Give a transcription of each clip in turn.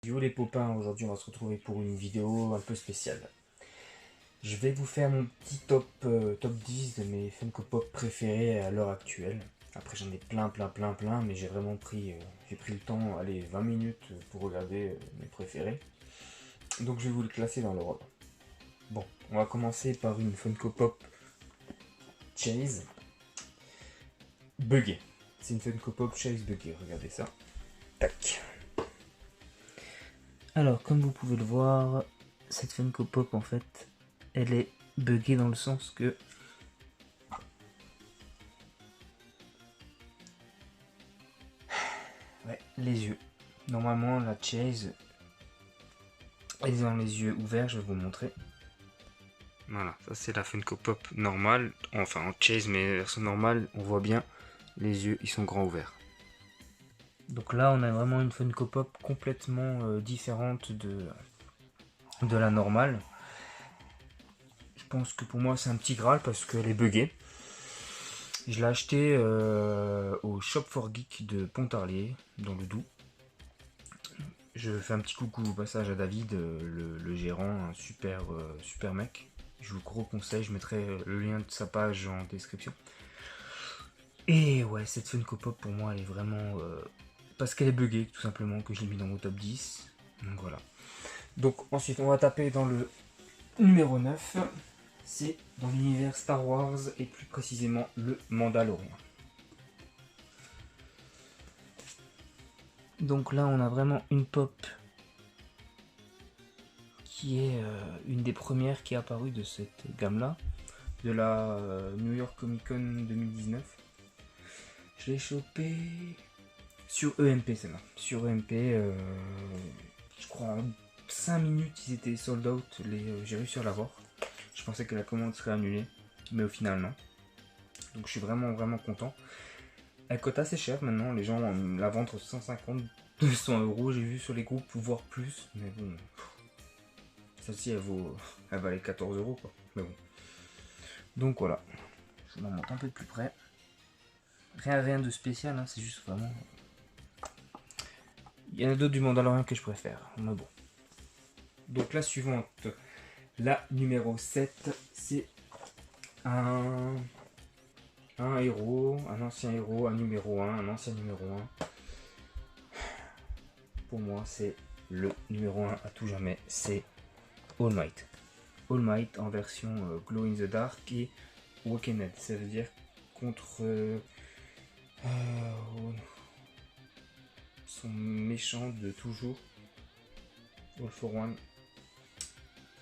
Yo les copains, aujourd'hui on va se retrouver pour une vidéo un peu spéciale. Je vais vous faire mon petit top 10 de mes Funko Pop préférés à l'heure actuelle. Après j'en ai plein, mais j'ai pris le temps, allez 20 minutes pour regarder mes préférés. Donc je vais vous le classer dans l'ordre. Bon, on va commencer par une Funko Pop Chase buggée. C'est une Funko Pop Chase buggée, regardez ça. Tac. Alors, comme vous pouvez le voir, cette Funko Pop, en fait, elle est buggée dans le sens que... Ouais, les yeux. Normalement, la Chase, elle est dans les yeux ouverts, je vais vous montrer. Voilà, ça c'est la Funko Pop normale, enfin en Chase, mais version normale, on voit bien, les yeux, ils sont grands ouverts. Donc là, on a vraiment une Funko Pop complètement différente de la normale. Je pense que pour moi, c'est un petit Graal parce qu'elle est buggée. Je l'ai acheté au Shop for Geek de Pontarlier, dans le Doubs. Je fais un petit coucou au passage à David, le gérant, un super mec. Je vous gros conseille, je mettrai le lien de sa page en description. Et ouais, cette Funko Pop pour moi elle est vraiment... parce qu'elle est buggée tout simplement, que je l'ai mis dans mon top 10. Donc voilà. Donc ensuite on va taper dans le numéro 9. C'est dans l'univers Star Wars et plus précisément le Mandalorian. Donc là on a vraiment une pop qui est une des premières qui est apparue de cette gamme là, de la New York Comic Con 2019. Je l'ai chopé sur EMP celle-là. Sur EMP, je crois en 5 minutes ils étaient sold out, j'ai réussi à l'avoir. Je pensais que la commande serait annulée, mais au final non. Donc je suis vraiment content. Elle coûte assez cher maintenant, les gens la vendent entre 150 200 euros, j'ai vu sur les groupes, voire plus, mais bon, celle-ci elle valait 14 euros quoi, mais bon. Donc voilà, je m'en monte un peu de plus près. Rien de spécial, hein, c'est juste vraiment... Il y en a d'autres du Mandalorian que je préfère, mais bon. Donc la suivante, la numéro 7, c'est un héros, un ancien héros, un numéro 1, un ancien numéro 1. Pour moi, c'est le numéro 1 à tout jamais, c'est All Might. All Might en version Glow in the Dark et Awakened, ça veut dire contre son méchant de toujours, All for One,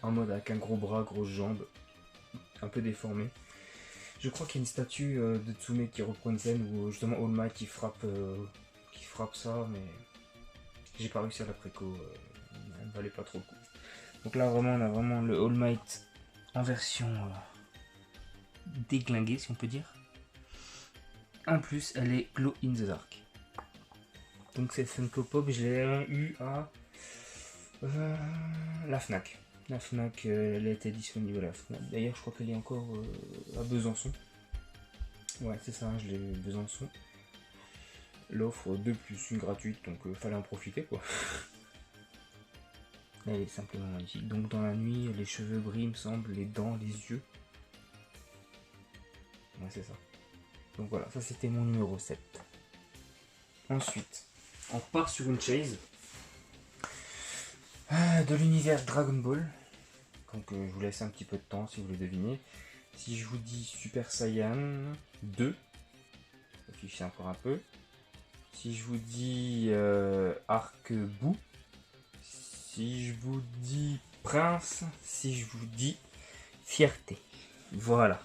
en mode avec un gros bras, grosses jambes, un peu déformé. Je crois qu'il y a une statue de Tsume qui reprend une scène où justement All Might qui frappe ça, mais j'ai pas réussi à la préco, elle ne valait pas trop le coup. Donc là vraiment on a vraiment le All Might en version déglinguée si on peut dire. En plus elle est Glow in the Dark. Donc cette Funko Pop je l'ai eu à la Fnac. La Fnac, elle a été disponible à la Fnac. D'ailleurs je crois qu'elle est encore à Besançon. Ouais c'est ça, je l'ai eu à Besançon. L'offre 2 plus 1 gratuite, donc fallait en profiter quoi. Elle est simplement magnifique. Donc dans la nuit, les cheveux brillent, il me semble, les dents, les yeux. Ouais, c'est ça. Donc voilà, ça c'était mon numéro 7. Ensuite, on repart sur une chase de l'univers Dragon Ball. Donc je vous laisse un petit peu de temps si vous voulez deviner. Si je vous dis Super Saiyan 2, affichez encore un peu. Si je vous dis Arc-Bou, si je vous dis Prince, si je vous dis Fierté. Voilà.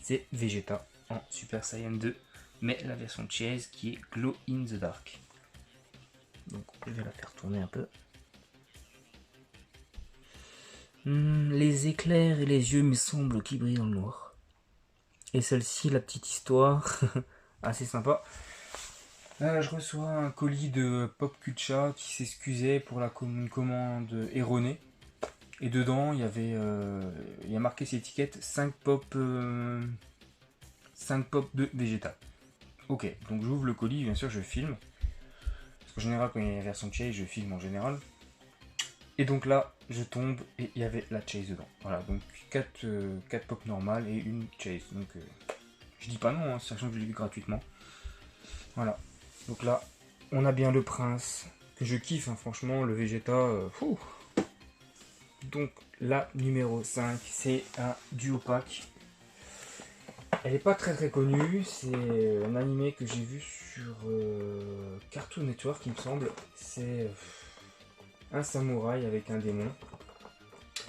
C'est Vegeta en Super Saiyan 2, mais la version Chase qui est Glow in the Dark. Donc je vais la faire tourner un peu. Les éclairs et les yeux me semblent qui brillent dans le noir. Et celle-ci, la petite histoire, assez sympa. Je reçois un colis de Pop Culture qui s'excusait pour une commande erronée. Et dedans, il y a marqué cette étiquette 5 pop de Vegeta. Ok, donc j'ouvre le colis, bien sûr je filme. Parce En général, quand il y a une version Chase, je filme en général. Et donc là, je tombe et il y avait la Chase dedans. Voilà, donc 4 pop normales et une Chase. Donc je dis pas non, hein, sachant que je l'ai vu gratuitement. Voilà, donc là, on a bien le Prince, que je kiffe, hein, franchement, le Vegeta. Donc la numéro 5, c'est un duo pack. Elle est pas très connue, c'est un animé que j'ai vu sur Cartoon Network, il me semble. C'est un samouraï avec un démon.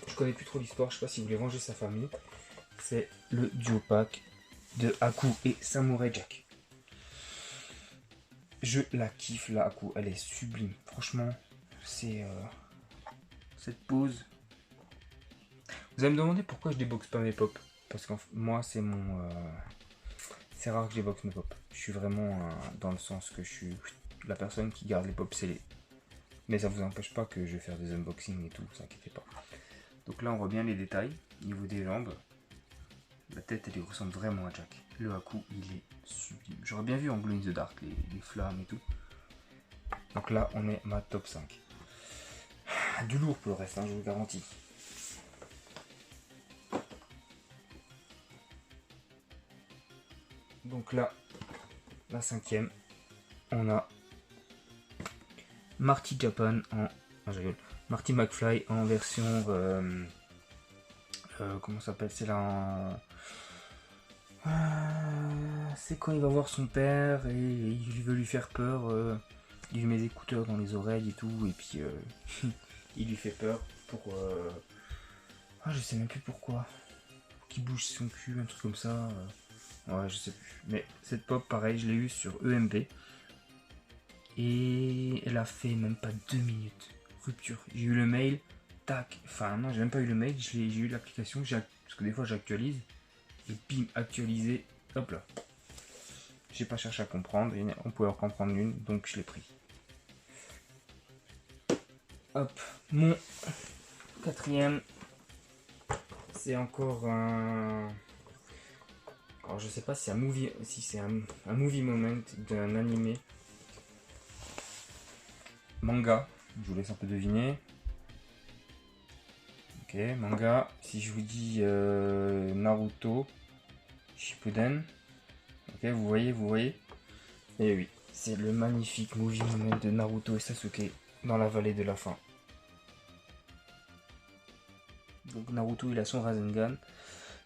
Je connais plus trop l'histoire, je sais pas s'il voulait venger sa famille. C'est le duo pack de Haku et Samurai Jack. Je la kiffe, la Haku, elle est sublime. Franchement, c'est cette pose. Vous allez me demander pourquoi je déboxe pas mes pop. Parce que moi, c'est mon. C'est rare que je déboxe mes pop. Je suis vraiment dans le sens que je suis la personne qui garde les pop scellés. Mais ça vous empêche pas que je vais faire des unboxings et tout, vous inquiétez pas. Donc là, on voit bien les détails. Au niveau des jambes, la tête, elle ressemble vraiment à Jack. Le Haku, il est sublime. J'aurais bien vu en Glow in the Dark, les flammes et tout. Donc là, on est ma top 5. Du lourd pour le reste, hein, je vous garantis. Donc là, la 5e, on a Marty Japan en... Ah, je rigole. Marty McFly en version... comment ça s'appelle? C'est là en... c'est quand il va voir son père et il veut lui faire peur. Il lui met des écouteurs dans les oreilles et tout. Et puis il lui fait peur pour... Ah, je sais même plus pourquoi. Qu'il bouge son cul, un truc comme ça. Ouais, je sais plus. Mais cette pop, pareil, je l'ai eu sur EMP. Et elle a fait même pas 2 minutes. Rupture. J'ai eu le mail. Tac. Enfin, non, j'ai même pas eu le mail. J'ai eu l'application. Parce que des fois, j'actualise. Et bim, actualisé. Hop là. J'ai pas cherché à comprendre. On pouvait en comprendre une. Donc, je l'ai pris. Hop. Mon 4e. C'est encore un... Alors, je sais pas si c'est un movie moment d'un animé. Manga, je vous laisse un peu deviner. Ok, manga. Si je vous dis Naruto Shippuden, ok, vous voyez. Et oui, c'est le magnifique movie moment de Naruto et Sasuke dans la vallée de la faim. Donc Naruto, il a son Rasengan,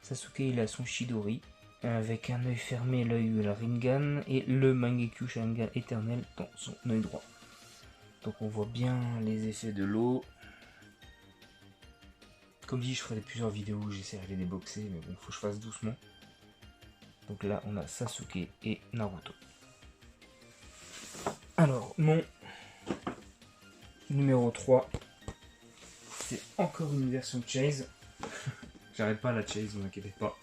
Sasuke, il a son Chidori, avec un œil fermé, l'œil de la Rinnegan, et le Mangekyo Sharingan éternel dans son œil droit. Donc on voit bien les effets de l'eau. Comme dit, je ferai plusieurs vidéos où j'essaierai de les déboxer, mais bon, faut que je fasse doucement. Donc là, on a Sasuke et Naruto. Alors, mon numéro 3, c'est encore une version Chase. J'arrête pas la Chase, ne vous inquiétez pas.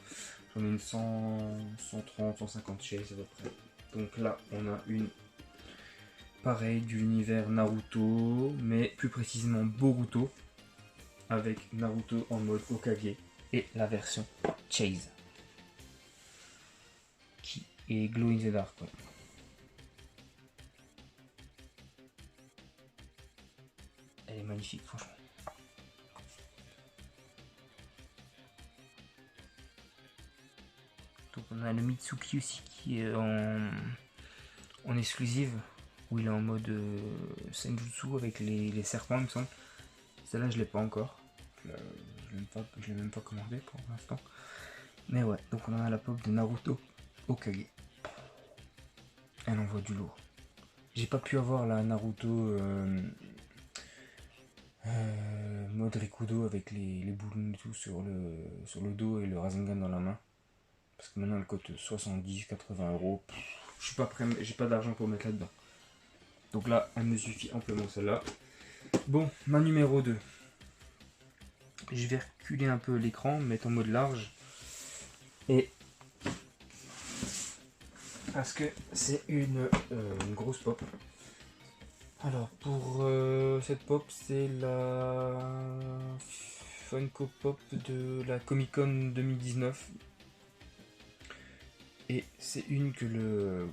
J'en ai une 100, 130, 150 Chase à peu près. Donc là, on a une pareil du l'univers Naruto, mais plus précisément Boruto, avec Naruto en mode Hokage et la version Chase qui est Glow in the Dark. Ouais. Elle est magnifique, franchement. Donc on a le Mitsuki aussi qui est en exclusive, où il est en mode Senjutsu avec les serpents, il me semble. Celle-là, je l'ai pas encore. Je l'ai même pas commandé pour l'instant. Mais ouais, donc on a la pop de Naruto Hokage. Elle envoie du lourd. J'ai pas pu avoir la Naruto mode Rikudo avec les boulons et tout sur le dos et le Rasengan dans la main. Parce que maintenant elle coûte 70-80 euros. Je suis pas prêt, j'ai pas d'argent pour mettre là-dedans. Donc là, elle me suffit amplement celle-là. Bon, ma numéro 2. Je vais reculer un peu l'écran, mettre en mode large. Et parce que c'est une grosse pop. Alors pour cette pop, c'est la Funko Pop de la Comic Con 2019. Et c'est une que le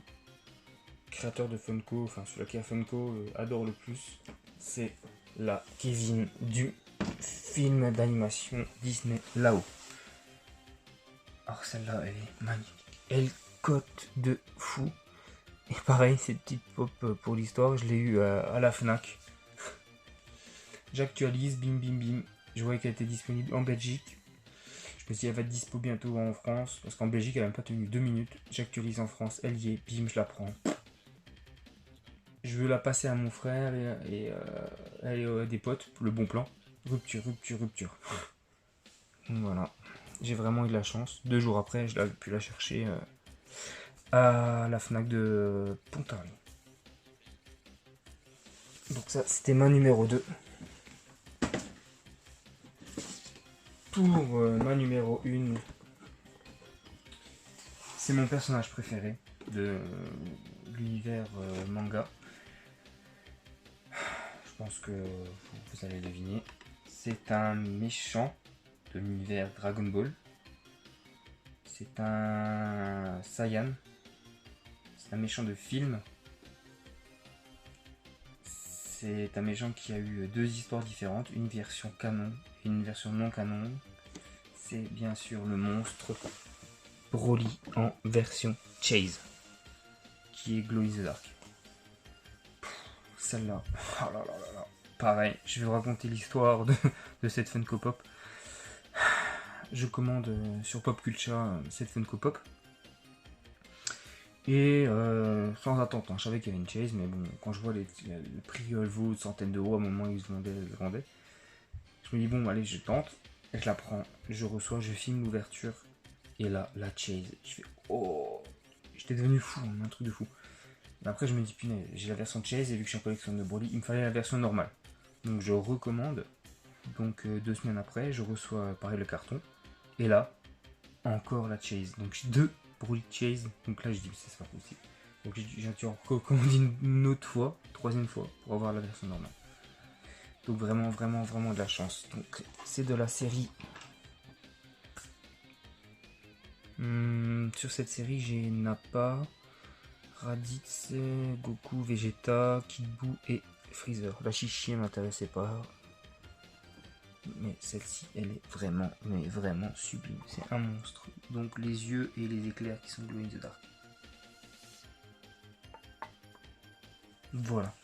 créateur de Funko, enfin celui qui a Funko adore le plus, c'est la Kevin du film d'animation Disney là-haut. Alors celle-là, elle est magnifique. Elle cote de fou. Et pareil, cette petite pop pour l'histoire, je l'ai eu à la Fnac. J'actualise, bim bim bim. Je voyais qu'elle était disponible en Belgique. Je me suis dit, elle va être dispo bientôt en France. Parce qu'en Belgique, elle n'a même pas tenu 2 minutes. J'actualise en France, elle y est, bim, je la prends. Je veux la passer à mon frère et des potes, le bon plan. Rupture, rupture, rupture. Voilà. J'ai vraiment eu de la chance. 2 jours après, je l'avais pu la chercher à la Fnac de Pontarlier. Donc ça, c'était ma numéro 2. Pour ma numéro 1, c'est mon personnage préféré de l'univers manga. Je pense que vous allez deviner. C'est un méchant de l'univers Dragon Ball. C'est un Saiyan. C'est un méchant de film. C'est un méchant qui a eu 2 histoires différentes, une version canon et une version non canon. C'est bien sûr le monstre Broly en version Chase, qui est Glow in the Dark. Celle-là, oh là là là là. Pareil, je vais vous raconter l'histoire de cette Funko Pop. Je commande sur Pop Culture cette Funko Pop. Et sans attente, hein. Je savais qu'il y avait une Chase, mais bon, quand je vois le prix vaut une centaine d'euros, à un moment où ils se vendaient, je me dis bon, allez, je tente, et je la prends, je reçois, je filme l'ouverture, et là, la Chase, je fais oh, j'étais devenu fou, hein, un truc de fou. Et après, je me dis punaise, j'ai la version Chase, et vu que je suis en collection de Broly, il me fallait la version normale. Donc je recommande, donc 2 semaines après, je reçois pareil le carton, et là, encore la Chase, donc j'ai 2 Broly Chase, donc là je dis c'est pas possible. Donc j'ai dû en recommander une autre fois, 3e fois, pour avoir la version normale. Donc vraiment, vraiment, vraiment de la chance. Donc c'est de la série. Sur cette série, j'ai Nappa, Raditz, Goku, Vegeta, Kid Buu et Freezer. La Chichi m'intéressait pas. Mais celle-ci, elle est vraiment, mais vraiment sublime. C'est un monstre. Donc les yeux et les éclairs qui sont glow in the dark. Voilà.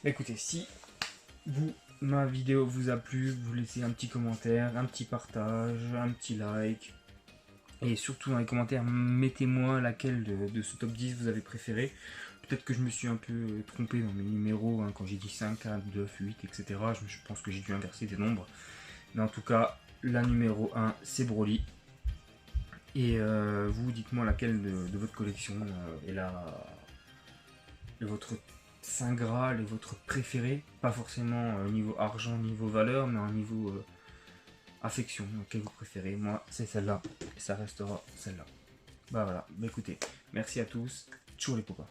Écoutez, si ma vidéo vous a plu, vous laissez un petit commentaire, un petit partage, un petit like. Et surtout dans les commentaires, mettez-moi laquelle de ce top 10 vous avez préféré. Peut-être que je me suis un peu trompé dans mes numéros, hein, quand j'ai dit 5, 4, 9, 8, etc. Je pense que j'ai dû inverser des nombres. Mais en tout cas, la numéro 1, c'est Broly. Et vous, dites-moi laquelle de votre collection est votre Saint Graal et votre préféré. Pas forcément niveau argent, niveau valeur, mais en niveau affection, laquelle vous préférez. Moi, c'est celle-là. Et ça restera celle-là. Bah voilà, bah écoutez, merci à tous. Ciao les copains.